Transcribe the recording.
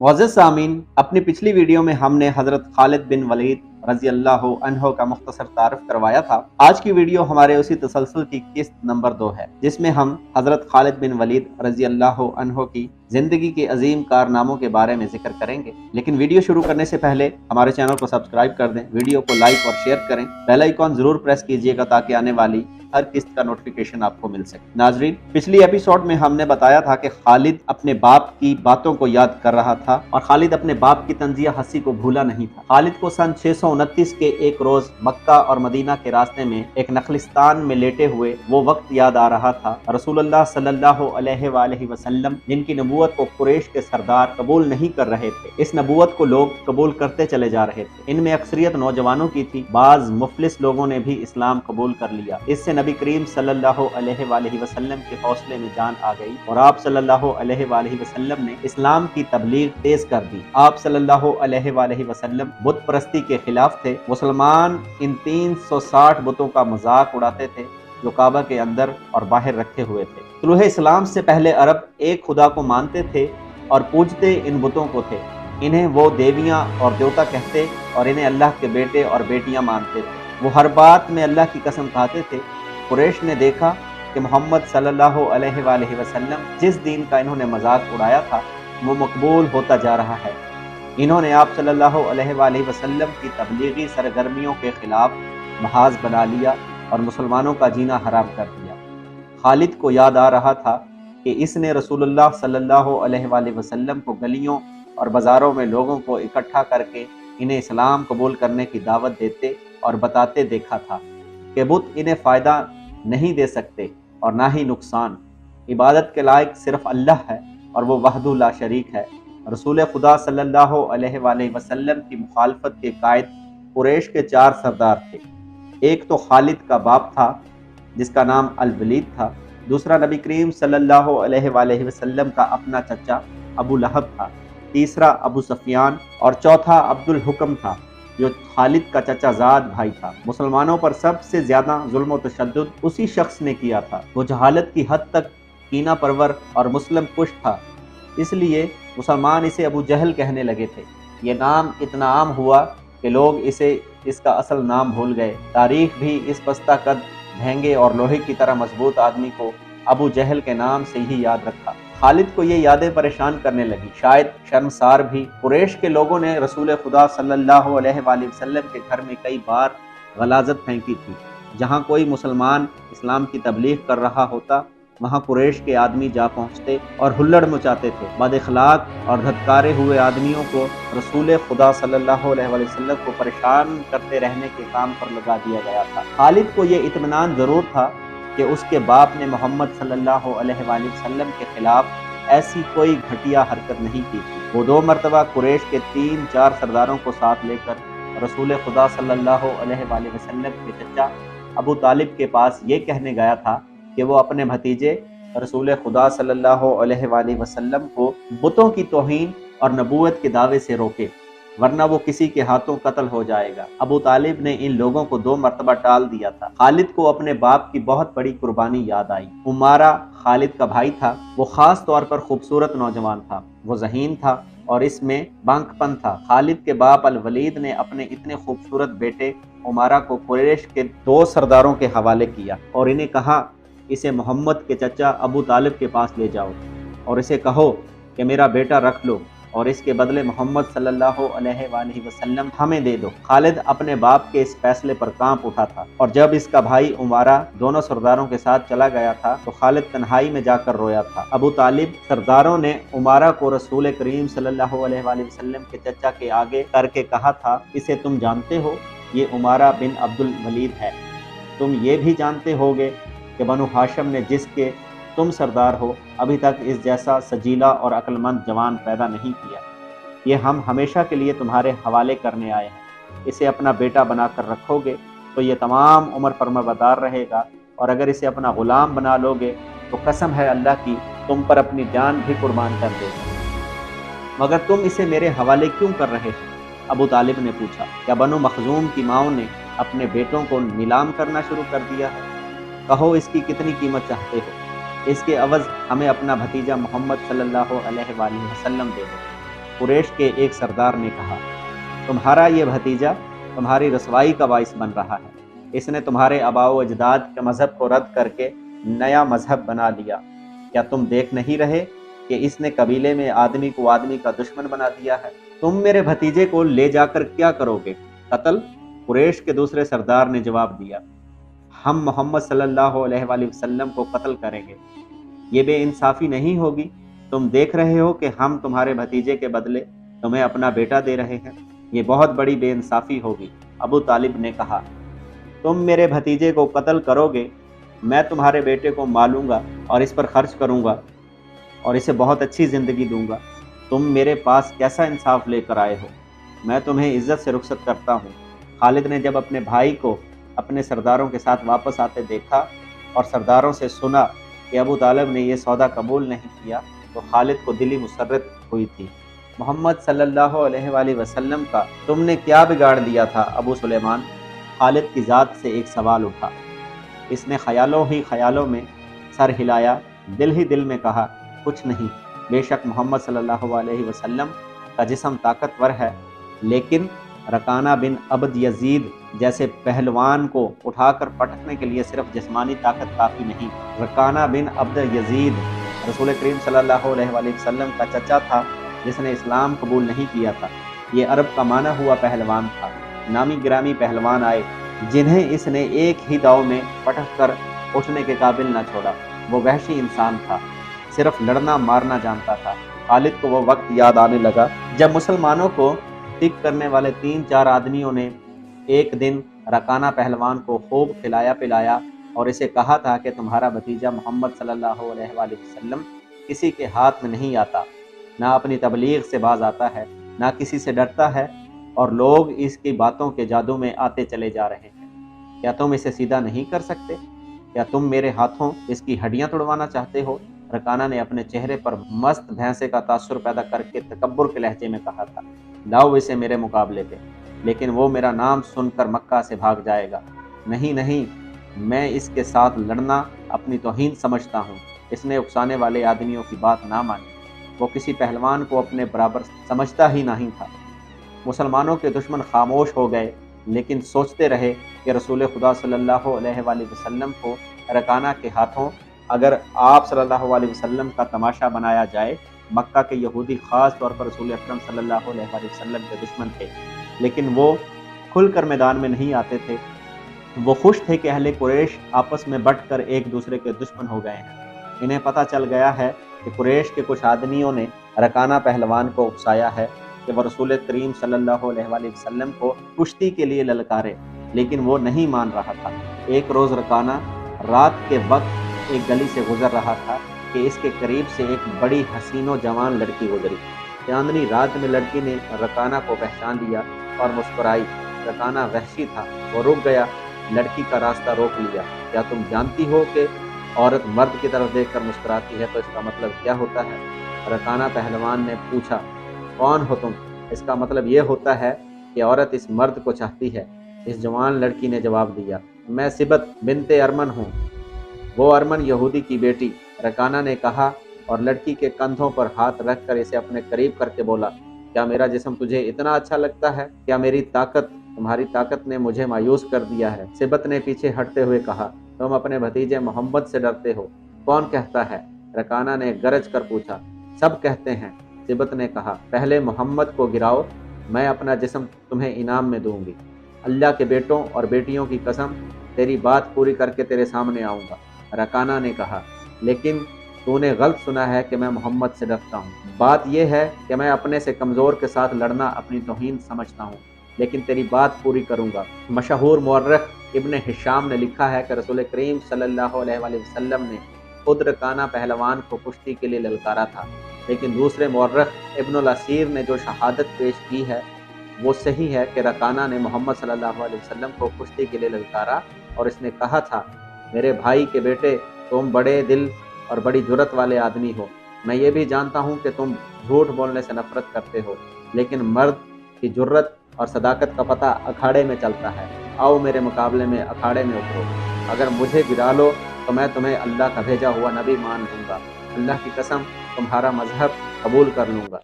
मुअज़्ज़ज़ सामीन, अपनी पिछली वीडियो में हमने हज़रत खालिद बिन वलीद रज़ी अल्लाह अन्हो का मुख्तसर तारुफ करवाया था। आज की वीडियो हमारे उसी तसलसल की किस्त नंबर 2 है, जिसमें हम हज़रत खालिद बिन वलीद रज़ी अल्लाह अन्हो की ज़िंदगी के अजीम कारनामों के बारे में जिक्र करेंगे। लेकिन वीडियो शुरू करने से पहले हमारे चैनल को सब्सक्राइब कर दें, वीडियो को लाइक और शेयर करें, बेल आइकॉन ज़रूर प्रेस कीजिएगा ताकि आने वाली हर किस्त का नोटिफिकेशन आपको मिल सके। नाजरीन, पिछली एपिसोड में हमने बताया था कि खालिद अपने बाप की बातों को याद कर रहा था और खालिद अपने बाप की तंजिया हंसी को भूला नहीं था। खालिद को सन 629 के एक रोज मक्का और मदीना के रास्ते में एक नखलिस्तान में लेटे हुए वो वक्त याद आ रहा था। रसूलुल्लाह सल्लल्लाहु अलैहि वसल्लम जिनकी नबूवत को कुरैश के सरदार कबूल नहीं कर रहे थे, इस नबूवत को लोग कबूल करते चले जा रहे थे। इनमें अक्सरियत नौजवानों की थी, बाज मुफलिस लोगों ने भी इस्लाम कबूल कर लिया। इससे नबी करीम सल्लल्लाहु अलैहि वसल्लम के हौसले में जान आ गई और आप सल्लल्लाहु अलैहि वसल्लम ने इस्लाम की तबलीग तेज कर दी। आप सल्लल्लाहु अलैहि वसल्लम बुत परस्ती के खिलाफ थे। मुसलमान इन 360 बुतों का मजाक उड़ाते थे जो काबा के अंदर और बाहर रखे हुए थे। तुलूह इस्लाम से पहले अरब एक खुदा को मानते थे और पूजते इन बुतों को थे। इन्हें वो देवियां और देवता कहते और इन्हें अल्लाह के बेटे और बेटियां मानते थे। वो हर बात में अल्लाह की कसम खाते थे। कुरैश ने देखा कि मोहम्मद सल्लल्लाहु अलैहि वसल्लम जिस दीन का इन्होंने मजाक उड़ाया था वो मकबूल होता जा रहा है। इन्होंने आप सल्लल्लाहु अलैहि वसल्लम की तबलीगी सरगर्मियों के खिलाफ महाज बना लिया और मुसलमानों का जीना हराम कर दिया। खालिद को याद आ रहा था कि इसने रसूलुल्लाह सल्लल्लाहु अलैहि वसल्लम को गलियों और बाज़ारों में लोगों को इकट्ठा करके इन्हें इस्लाम कबूल करने की दावत देते और बताते देखा था कि बुत इन्हें फ़ायदा नहीं दे सकते और ना ही नुकसान। इबादत के लायक सिर्फ अल्लाह है और वो वहदहू ला शरीक है। रसूल खुदा सल्लल्लाहु अलैहि वसल्लम की मुखालफत के कायद कुरैश के 4 सरदार थे। एक तो खालिद का बाप था जिसका नाम अल वलीद था, दूसरा नबी करीम सल्लल्लाहु अलैहि वसल्लम का अपना चचा अबू लहब था, तीसरा अबू सफियान और चौथा अब्दुल हुक्म था जो खालिद का चचाजाद भाई था। मुसलमानों पर सबसे ज्यादा जुल्म और तशद्दुद उसी शख्स ने किया था। वो जहालत की हद तक कीना परवर और मुस्लिम कुश था, इसलिए मुसलमान इसे अबू जहल कहने लगे थे। ये नाम इतना आम हुआ कि लोग इसे इसका असल नाम भूल गए। तारीख भी इस पस्ता कद महंगे और लोहे की तरह मजबूत आदमी को अबू जहल के नाम से ही याद रखा। खालिद को ये यादें परेशान करने लगी, शायद शर्मसार भी। कुरैश के लोगों ने रसूल खुदा सल्लल्लाहु अलैहि वसल्लम के घर में कई बार गलाजत फेंकी थी। जहाँ कोई मुसलमान इस्लाम की तबलीग कर रहा होता वहाँ कुरैश के आदमी जा पहुँचते और हुल्लड़ मचाते थे। बदअखलाक और धत्कारे हुए आदमियों को रसूल खुदा सल्लल्लाहु अलैहि वसल्लम को परेशान करते रहने के काम पर लगा दिया गया था। खालिद को ये इत्मीनान ज़रूर था कि उसके बाप ने मोहम्मद सल्लल्लाहु अलैहि वसल्लम के खिलाफ ऐसी कोई घटिया हरकत नहीं की थी। वो 2 मरतबा कुरैश के 3-4 सरदारों को साथ लेकर रसूल खुदा सल्लल्लाहु अलैहि वसल्लम के चचा अबू तालिब के पास ये कहने गया था कि वो अपने भतीजे रसूल खुदा सल्लल्लाहु अलैहि वसल्लम को बुतों की तौहीन और नबूवत के दावे से रोके, वरना वो किसी के हाथों कत्ल हो जाएगा। अबू तालिब ने इन लोगों को 2 मरतबा टाल दिया था। खालिद को अपने बाप की बहुत बड़ी कुर्बानी याद आई। उमारा खालिद का भाई था। वो खास तौर पर खूबसूरत नौजवान था। वो ज़हीन था और इसमें बांकपन था। खालिद के बाप अल वलीद ने अपने इतने खूबसूरत बेटे उमारा को कुरैश के 2 सरदारों के हवाले किया और इन्हें कहा, इसे मोहम्मद के चचा अबू तालिब के पास ले जाओ और इसे कहो कि मेरा बेटा रख लो और इसके बदले मोहम्मद सल्लल्लाहु अलैहि वसल्लम हमें दे दो। खालिद अपने बाप के इस फैसले पर कांप उठा था और जब इसका भाई उमारा दोनों सरदारों के साथ चला गया था तो खालिद तन्हाई में जाकर रोया था। अबू तालिब सरदारों ने उमारा को रसूल करीम सल्लल्लाहु अलैहि वसल्लम के चचा के आगे करके कहा था, इसे तुम जानते हो, ये उमारा बिन अब्दुल वलीद है। तुम ये भी जानते होगे कि बनु हाशिम ने जिसके तुम सरदार हो अभी तक इस जैसा सजीला और अक्लमंद जवान पैदा नहीं किया। ये हम हमेशा के लिए तुम्हारे हवाले करने आए हैं। इसे अपना बेटा बनाकर रखोगे तो ये तमाम उम्र फरमाबरदार रहेगा और अगर इसे अपना गुलाम बना लोगे तो कसम है अल्लाह की तुम पर अपनी जान भी कुर्बान कर देगा। मगर तुम इसे मेरे हवाले क्यों कर रहे हो? अबू तालिब ने पूछा। क्या बनु मखजूम की माओं ने अपने बेटों को नीलाम करना शुरू कर दिया है? कहो इसकी कितनी कीमत चाहते हो? इसके अवज़ हमें अपना भतीजा मोहम्मद सल्लल्लाहु अलैहि वसल्लम दे दो। कुरैश के एक सरदार ने कहा, तुम्हारा ये भतीजा तुम्हारी रसवाई का बाइस बन रहा है। इसने तुम्हारे आबाओ अजदाद के मजहब को रद्द करके नया मजहब बना लिया। क्या तुम देख नहीं रहे कि इसने कबीले में आदमी को आदमी का दुश्मन बना दिया है? तुम मेरे भतीजे को ले जाकर क्या करोगे? कत्ल? कुरैश के दूसरे सरदार ने जवाब दिया, हम मोहम्मद सल्लल्लाहु अलैहि वसल्लम को कत्ल करेंगे। ये बेइंसाफी नहीं होगी। तुम देख रहे हो कि हम तुम्हारे भतीजे के बदले तुम्हें अपना बेटा दे रहे हैं। ये बहुत बड़ी बेइंसाफी होगी। अबू तालिब ने कहा, तुम मेरे भतीजे को कत्ल करोगे, मैं तुम्हारे बेटे को मालूंगा और इस पर खर्च करूंगा और इसे बहुत अच्छी ज़िंदगी दूंगा। तुम मेरे पास कैसा इंसाफ लेकर आए हो? मैं तुम्हें इज्जत से रुखसत करता हूँ। खालिद ने जब अपने भाई को अपने सरदारों के साथ वापस आते देखा और सरदारों से सुना कि अबू तालिब ने यह सौदा कबूल नहीं किया, तो खालिद को दिली मुसर्रत हुई थी। मोहम्मद सल्लल्लाहु अलैहि वसल्लम का तुमने क्या बिगाड़ दिया था अबू सुलेमान? खालिद की ज़ात से एक सवाल उठा। इसने ख्यालों ही ख्यालों में सर हिलाया, दिल ही दिल में कहा, कुछ नहीं। बेशक मोहम्मद सल्लल्लाहु अलैहि वसल्लम का जिस्म ताकतवर है, लेकिन रकाना बिन अब्द यजीद जैसे पहलवान को उठाकर पटकने के लिए सिर्फ जिस्मानी ताकत काफ़ी नहीं। रकाना बिन अब्द यजीद रसूल करीम सल्लल्लाहु अलैहि वसल्लम का चचा था, जिसने इस्लाम कबूल नहीं किया था। ये अरब का माना हुआ पहलवान था। नामी गिरामी पहलवान आए, जिन्हें इसने एक ही दाव में पटक कर उठने के काबिल न छोड़ा। वो वहशी इंसान था, सिर्फ लड़ना मारना जानता था। खालिद को वो वक्त याद आने लगा जब मुसलमानों को टिक करने वाले 3-4 आदमियों ने एक दिन रकाना पहलवान को खूब खिलाया पिलाया और इसे कहा था कि तुम्हारा भतीजा मोहम्मद सल्लल्लाहु अलैहि वसल्लम किसी के हाथ में नहीं आता, ना अपनी तबलीग से बाज आता है, ना किसी से डरता है, और लोग इसकी बातों के जादू में आते चले जा रहे हैं। क्या तुम इसे सीधा नहीं कर सकते? क्या तुम मेरे हाथों इसकी हड्डियां तोड़वाना चाहते हो? रकाना ने अपने चेहरे पर मस्त भैंसे का तासुर पैदा करके तकब्बुर के लहजे में कहा था, लाओ इसे मेरे मुकाबले पे, लेकिन वो मेरा नाम सुनकर मक्का से भाग जाएगा। नहीं नहीं, मैं इसके साथ लड़ना अपनी तौहीन समझता हूँ। इसने उकसाने वाले आदमियों की बात ना मानी। वो किसी पहलवान को अपने बराबर समझता ही नहीं था। मुसलमानों के दुश्मन खामोश हो गए, लेकिन सोचते रहे कि रसूल खुदा सल्लल्लाहु अलैहि वसल्लम को रकाना के हाथों अगर आप सल्लल्लाहु अलैहि वसल्लम का तमाशा बनाया जाए। मक्का के यहूदी ख़ास तौर पर रसूल अकरम सल्लल्लाहु अलैहि वसल्लम के दुश्मन थे, लेकिन वो खुलकर मैदान में नहीं आते थे। वो खुश थे कि अहले कुरैश आपस में बंटकर एक दूसरे के दुश्मन हो गए हैं। इन्हें पता चल गया है कि कुरैश के कुछ आदमियों ने रकाना पहलवान को उकसाया है कि वह रसूल करीम सल्लल्लाहु अलैहि वसल्लम को कुश्ती के लिए ललकारे, लेकिन वो नहीं मान रहा था। एक रोज़ रकाना रात के वक्त एक गली से गुजर रहा था कि इसके करीब से एक बड़ी हसीनो जवान लड़की गुजरी। चांदनी रात में लड़की ने रकाना को पहचान लिया और मुस्कुराई। रकाना वहशी था, वो रुक गया, लड़की का रास्ता रोक लिया। क्या तुम जानती हो कि औरत मर्द की तरफ देखकर मुस्कुराती है तो इसका मतलब क्या होता है? रकाना पहलवान ने पूछा, कौन हो तुम? इसका मतलब ये होता है कि औरत इस मर्द को चाहती है। इस जवान लड़की ने जवाब दिया, मैं सिबत बिनते अरमन हूँ, वो अरमन यहूदी की बेटी। रकाना ने कहा और लड़की के कंधों पर हाथ रखकर इसे अपने करीब करके बोला, क्या मेरा जिस्म तुझे इतना अच्छा लगता है? क्या मेरी ताकत, तुम्हारी ताकत ने मुझे मायूस कर दिया है? सिबत ने पीछे हटते हुए कहा, तुम अपने भतीजे मोहम्मद से डरते हो? कौन कहता है? रकाना ने गरज कर पूछा। सब कहते हैं, सिबत ने कहा, पहले मोहम्मद को गिराओ, मैं अपना जिस्म तुम्हें इनाम में दूंगी। अल्लाह के बेटों और बेटियों की कसम, तेरी बात पूरी करके तेरे सामने आऊँगा। रकाना ने कहा, लेकिन तूने गलत सुना है कि मैं मोहम्मद से डरता हूँ। बात यह है कि मैं अपने से कमज़ोर के साथ लड़ना अपनी तौहीन समझता हूँ, लेकिन तेरी बात पूरी करूँगा। मशहूर मुअर्रिख इब्न हिशाम ने लिखा है कि रसूल करीम सल्लल्लाहु अलैहि वसल्लम ने खुद रकाना पहलवान को कुश्ती के लिए ललकारा था, लेकिन दूसरे मुअर्रिख इब्नुल असीर ने जो शहादत पेश की है वो सही है कि रकाना ने मोहम्मद सल्लल्लाहु अलैहि वसल्लम को कुश्ती के लिए ललकारा और इसने कहा था, मेरे भाई के बेटे, तुम बड़े दिल और बड़ी जुर्रत वाले आदमी हो। मैं ये भी जानता हूँ कि तुम झूठ बोलने से नफरत करते हो, लेकिन मर्द की जुर्रत और सदाकत का पता अखाड़े में चलता है। आओ मेरे मुकाबले में अखाड़े में उतरो। अगर मुझे गिरा लो तो मैं तुम्हें अल्लाह का भेजा हुआ नबी मान लूँगा। अल्लाह की कसम, तुम्हारा मजहब कबूल कर लूँगा।